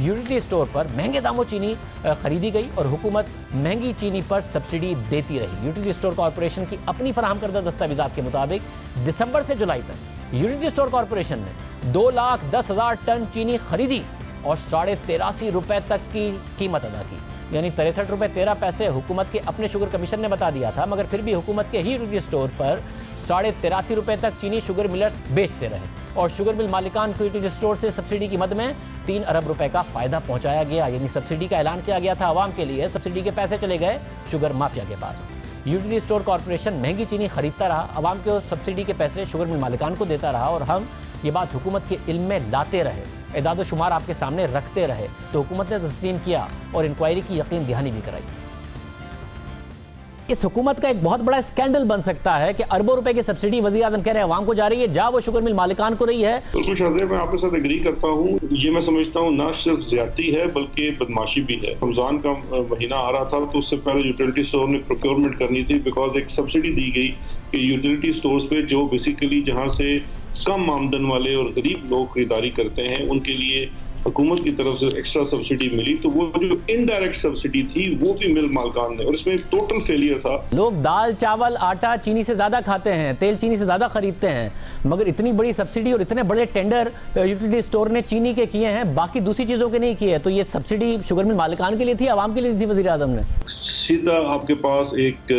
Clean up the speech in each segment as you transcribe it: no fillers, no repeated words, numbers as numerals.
Utility store पर महंगे दामों चीनी खरीदी गई और हुकूमत महंगी चीनी पर सब्सिडी देती रही। यूटिलिटी स्टोर कॉरपोरेशन की अपनी फराहम करदा दस्तावेजात के मुताबिक दिसंबर से जुलाई तक यूटिलिटी स्टोर कॉरपोरेशन ने 2,10,000 टन चीनी खरीदी और 13.5 रुपए तक की कीमत अदा की, यानी 63 रुपए 13 पैसे हुकूमत के अपने शुगर कमीशन ने बता दिया था, मगर फिर भी हुकूमत के ही यूटिलिटी स्टोर पर 83.5 रुपए तक चीनी शुगर मिलर्स बेचते रहे और शुगर मिल मालिकान को यूटिलिटी स्टोर से सब्सिडी की मद में 3 अरब रुपए का फायदा पहुंचाया गया। यानी सब्सिडी का ऐलान किया गया था आवाम के लिए, सब्सिडी के पैसे चले गए शुगर माफिया के पास। यूटिलिटी स्टोर कॉरपोरेशन महंगी चीनी खरीदता रहा, आवाम को सब्सिडी के पैसे शुगर मिल मालिकान को देता रहा और हम ये बात हुकूमत के इल्म में लाते रहे, एदाद शुमार आपके सामने रखते रहे, तो हुकूमत ने तस्लीम किया और इंक्वायरी की यकीन दहानी भी कराई। इस हुकूमत का एक बहुत बड़ा स्कैंडल बन सकता है कि अरबों रुपए की सब्सिडी वज़ीर आज़म कह रहे हैं आवाम को जा रही है, जा वो शुगर मिल मालिकान को रही है। बिल्कुल शाहज़ेब, मैं आपके साथ एग्री करता हूँ। ये मैं समझता हूँ ना सिर्फ ज्यादती है बल्कि बदमाशी भी है। रमजान का महीना आ रहा था तो उससे पहले यूटिलिटी स्टोर ने प्रोक्योरमेंट करनी थी, बिकॉज एक सब्सिडी दी गई कि यूटिलिटी स्टोर्स पे जो बेसिकली जहाँ से कम आमदन वाले और गरीब लोग खरीदारी करते हैं उनके लिए हुकूमत की तरफ से एक्स्ट्रा सब्सिडी मिली, तो वो जो इनडायरेक्ट सब्सिडी थी वो भी मिल मालकान ने, और इसमें टोटल फेलियर था। लोग दाल चावल आटा चीनी से ज्यादा खाते हैं, तेल चीनी से ज्यादा खरीदते हैं, मगर इतनी बड़ी सब्सिडी और इतने बड़े टेंडर यूटिलिटी स्टोर ने चीनी के किए हैं, बाकी दूसरी चीजों के नहीं किए। तो ये सब्सिडी शुगर मिल मालिकान के लिए थी, आवाम के लिए थी वज़ीर आज़म ने। सीधा आपके पास एक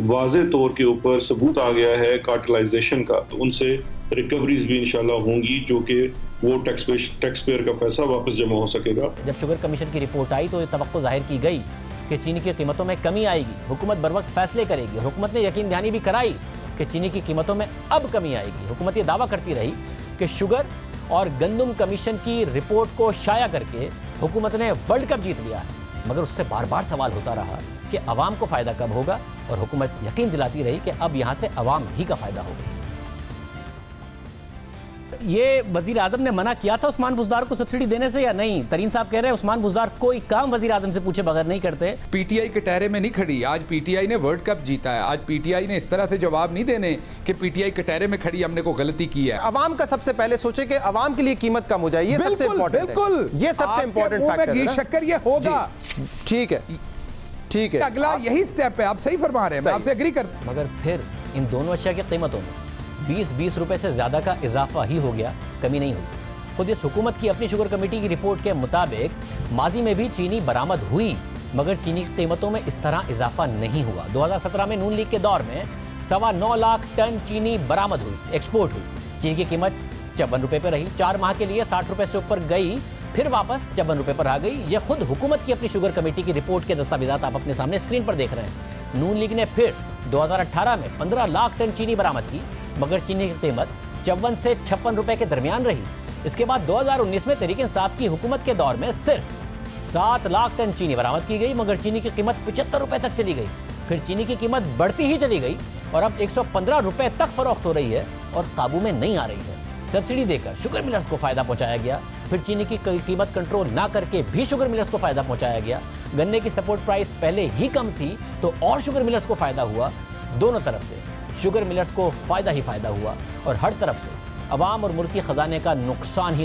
वाज़े तौर के ऊपर सबूत आ गया है कार्टेलाइजेशन का, तो उनसे रिकवरीज भी इंशाल्लाह होंगी जो कि वो टैक्स पेयर का पैसा वापस जमा हो सकेगा। जब शुगर कमीशन की रिपोर्ट आई तो ये तवक्को जाहिर की गई कि चीनी की कीमतों में कमी आएगी, हुकूमत बर वक्त फैसले करेगी। हुकूमत ने यकीन दहानी भी कराई कि चीनी की कीमतों में अब कमी आएगी। हुकूमत ये दावा करती रही कि शुगर और गंदम कमीशन की रिपोर्ट को शाया करके हुकूमत ने वर्ल्ड कप जीत लिया है, मगर उससे बार बार सवाल होता रहा कि अवाम को फ़ायदा कब होगा, और हुकूमत यकीन दिलाती रही कि अब यहाँ से अवाम ही का फ़ायदा होगा। ये वज़ीर आज़म ने मना किया था उस्मान बुज़दार को सब्सिडी देने से या नहीं? तरीन साहब कह रहे हैं उस्मान बुज़दार कोई काम वज़ीर आज़म से पूछे बगैर नहीं करते। पीटीआई के टहरे में नहीं खड़ी, आज पीटीआई ने वर्ल्ड कप जीता है। आज पीटीआई ने इस तरह से जवाब नहीं देने कि पीटीआई के टहरे में खड़ी हमने को गलती की है। अवाम का सबसे पहले सोचे कि अवाम के लिए कीमत कम हो जाए, ये सबसे इम्पोर्टेंट है। बिल्कुल, ये सबसे इम्पोर्टेंट फैक्टर है। शक्कर ये होगा, ठीक है, ठीक है, अगला यही स्टेप है। आप सही फरमा रहे हैं, मैं आपसे एग्री करता हूं। मगर फिर इन दोनों अशिया की कीमतों में 20-20 रुपए से ज़्यादा का इजाफा ही हो गया, कमी नहीं हुई। खुद इस हुकूमत की अपनी शुगर कमेटी की रिपोर्ट के मुताबिक माजी में भी चीनी बरामद हुई, मगर चीनी की कीमतों में इस तरह इजाफा नहीं हुआ। 2017 में नून लीग के दौर में 9.25 लाख टन चीनी बरामद हुई, एक्सपोर्ट हुई। चीनी की कीमत 54 रुपए पर रही, 4 माह के लिए 60 रुपए से ऊपर गई, फिर वापस 54 रुपए पर आ गई। ये खुद हुकूमत की अपनी शुगर कमेटी की रिपोर्ट के दस्तावेजात आप अपने सामने स्क्रीन पर देख रहे हैं। नून लीग ने फिर 2018 में 15 लाख टन चीनी बरामद की, मगर चीनी की कीमत 54 से 56 रुपए के दरमियान रही। इसके बाद 2019 में तहरीक इंसाफ की हुकूमत के दौर में सिर्फ 7 लाख टन चीनी बरामद की गई, मगर चीनी की कीमत 75 रुपए तक चली गई। फिर चीनी की कीमत बढ़ती ही चली गई और अब 115 रुपए तक फरोख्त हो रही है और काबू में नहीं आ रही है। सब्सिडी देकर शुगर मिलर्स को फायदा पहुंचाया गया, फिर चीनी की कीमत कंट्रोल ना करके भी शुगर मिलर्स को फायदा पहुंचाया गया। गन्ने की सपोर्ट प्राइस पहले ही कम थी तो और शुगर मिलर्स को फायदा हुआ। दोनों तरफ से शुगर मिलर्स को फायदा ही फायदा हुआ और हर तरफ से अवाम और मुल्की खजाने का नुकसान ही